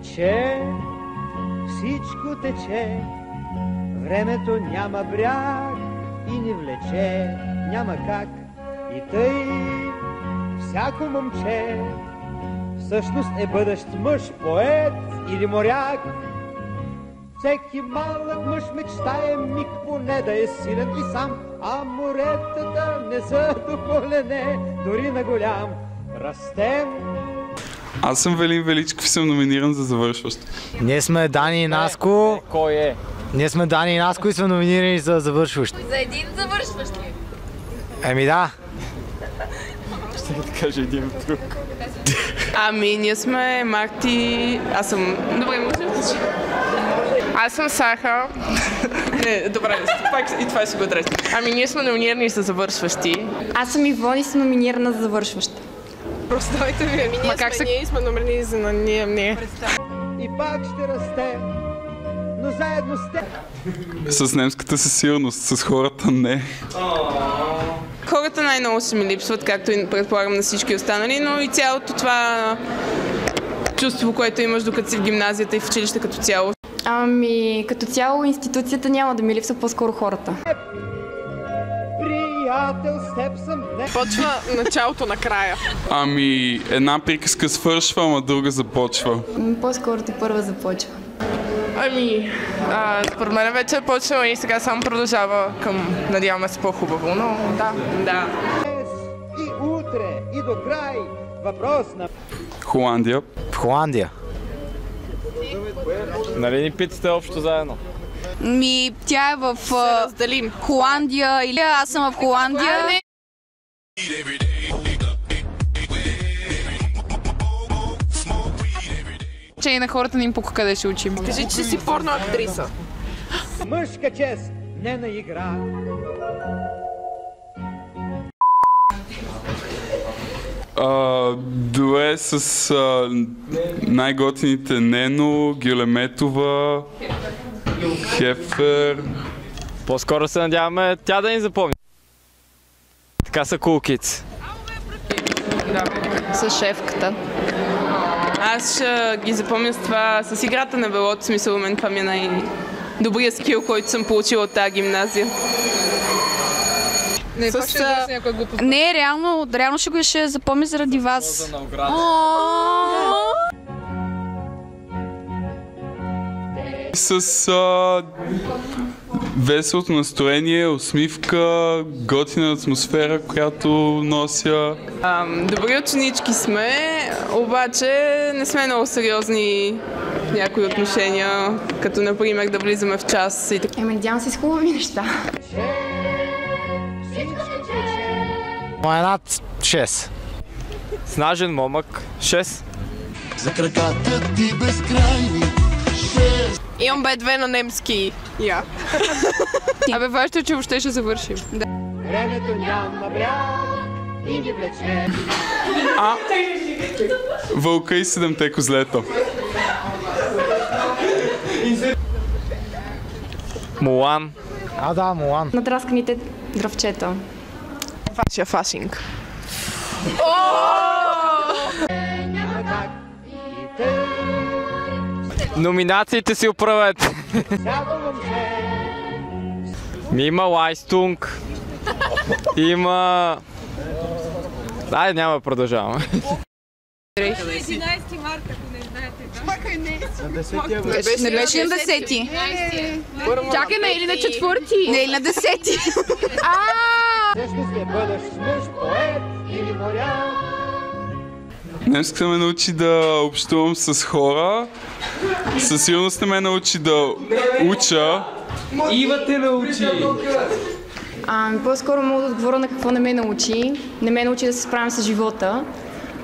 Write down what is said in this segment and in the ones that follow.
Тече, всичко тече, времето няма бряг и ни влече, няма как. И тъй всяко момче всъщност е бъдещ мъж, поет или моряк. Всеки малък мъж мечтае миг поне да е силен и сам, а моретата не са дополене, дори на голям растем. Аз съм Велин Величков и съм номиниран за завършващ. Ние сме Дани и Наско. Кой е? Ние сме Дани и Наско и сме номинирани за завършващ. За един завършващ ли? Еми да. Ще да кажа един друг. Ами, ние сме Марти... Аз съм... Добре, може да кажа. Аз съм Саха. Не, добре, и това си го отрече. Ами, ние сме номинирани за завършващи. Аз съм Ивон и съм номинирана за завършваща. Простойте ми. Ами, ние сме номинирани за ние. И пак ще расте, но заедно с теб. С немската със сигурност, с хората не. Хората най-много се ми липсват, както и предполагам на всички останали, но и цялото това чувство, което имаш докато си в гимназията и в училище като цяло. Ами, като цяло институцията няма да ми липсва, по-скоро хората. Приятел, с теб съм не. Почва началото на края. Ами, една приказка свършва, ама друга започва. По-скоро те първа започва. Ами, според мен вече е почнала и сега само продължава към, надяваме се, по-хубаво, но да. И утре, и до край, въпрос на... Холандия. В Холандия. Нали ни питате общо заедно? Тя е в Холандия или аз съм в Холандия. Че и на хората не им пука къде ще учим. Кажи, че си порно актриса. Мъжка чест, не на игра. Дуе с най-готините Нено, Гюлеметова, Хефер. По-скоро се надяваме тя да ни запомни. Така са cool kids. С шефката. Аз ще ги запомня с това, с играта на велото, в смисъл мен това ми е най-добрият скил, който съм получила от тази гимназия. Не, реално ще запомня заради вас. С веселото настроение, усмивка, готина атмосфера, която нося. Добри ученички сме, обаче не сме много сериозни в някои отношения, като например да влизаме в час и така. Надявам се с хубави неща. Над 6. Снажен момък. 6. За краката ти безкрайни. 6. Имам Б2 на немски. Я. Абе, важно е, че въобще ще завършим. Да. Времето няма бряг и ни влече. Вълка и 7-те козлета. Мулан. Да, Мулан. Натрасканите дръвчета. Вашия фашинг. Номинациите си оправете. Има Лайстунг. Има... Ай, няма да продължаваме. 11 марта, ако не знаете. Чакай, не. Не беше на 10-ти. Чакай, не или на 4-ти? Не, или на 10-ти. Също ще бъдеш мъж, поет или моряк. Немската ме научи да общувам с хора. Със сигурност не ме научи да уча. Ива те научи. По-скоро мога да отговоря на какво не ме научи. Не ме научи да се справям с живота,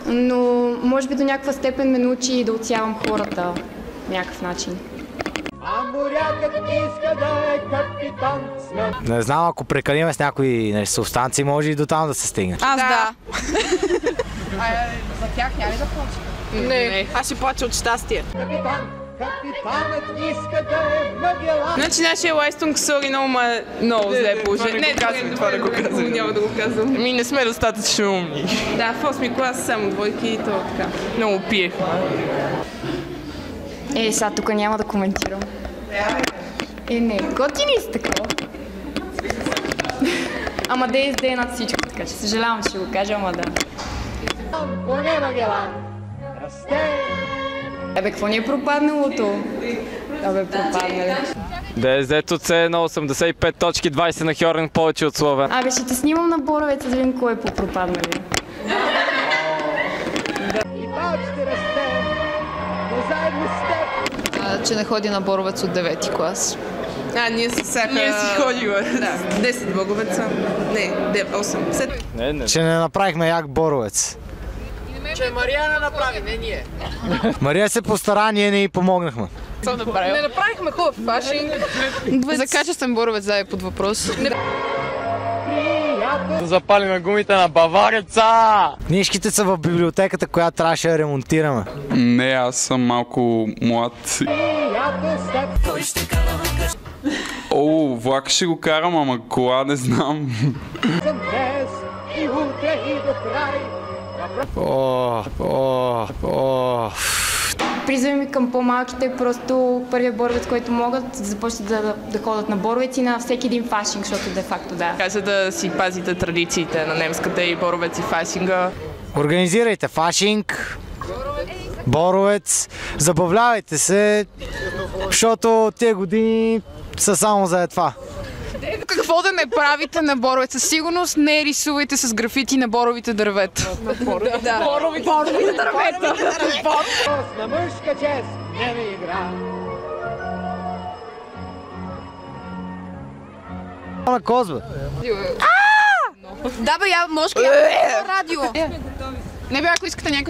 но може би до някаква степен ме научи да отсявам хората по някакъв начин. А морякът иска да е капитан. Не знам, ако прекалиме с някои субстанции, може и до там да се стигне. Аз да. За тях няма ли да плача? Не, аз ще плача от щастие. Капитанът иска да е Магелан. Значи нашия Лайстунг сори много зле положение. Не, това да го казвам. Няма да го казвам. Не сме достатъчно умни. Да, в 8-ми клас само двойки и то така. Много пиех. Сега тук няма да коментирам. Не, готини си такова. Ама да изде над всичко, така че съжалявам, че ще го кажа, ама да. Какво ни е пропадналото? Пропаднали. ДСД-то е на 85 точки, 20 на Хьоринг, повече от Словен. Ще те снимам на Боровец, да видим кой е по-пропаднали. И пак ще расте, но заедно с теб. Че не ходи на Боровец от 9-ти клас. Ние с Саха... Ние си ходила. Да, 10 Боговеца. Не, 8. Не. Че не направихме як Боровец. Че Мария не направи, не ние. Мария се постара, ние не й помогнахме. Не направихме хубав фашинг. За качествен Боровец да е под въпрос. Да запалиме гумите на Бавареца! Книжките са в библиотеката, която трябваше да ремонтираме. Не, аз съм малко млад. Влак ще го карам, ама кола не знам. Призови ми към по-малките, просто първият Боровец, който могат, да започнат да ходят на Боровец и на всеки един фашинг, защото де-факто да. За да си пазите традициите на немската и Боровец и фашинга. Организирайте фашинг, Боровец, забавлявайте се, защото тези години са само за това. Какво да не правите на Боровец? Със сигурност не рисувайте с графити на боровите дървета. Боровите дървета! На мъжка чест не игра. На козба. Да бе, може ли радио? Не бе, ако искате някакъв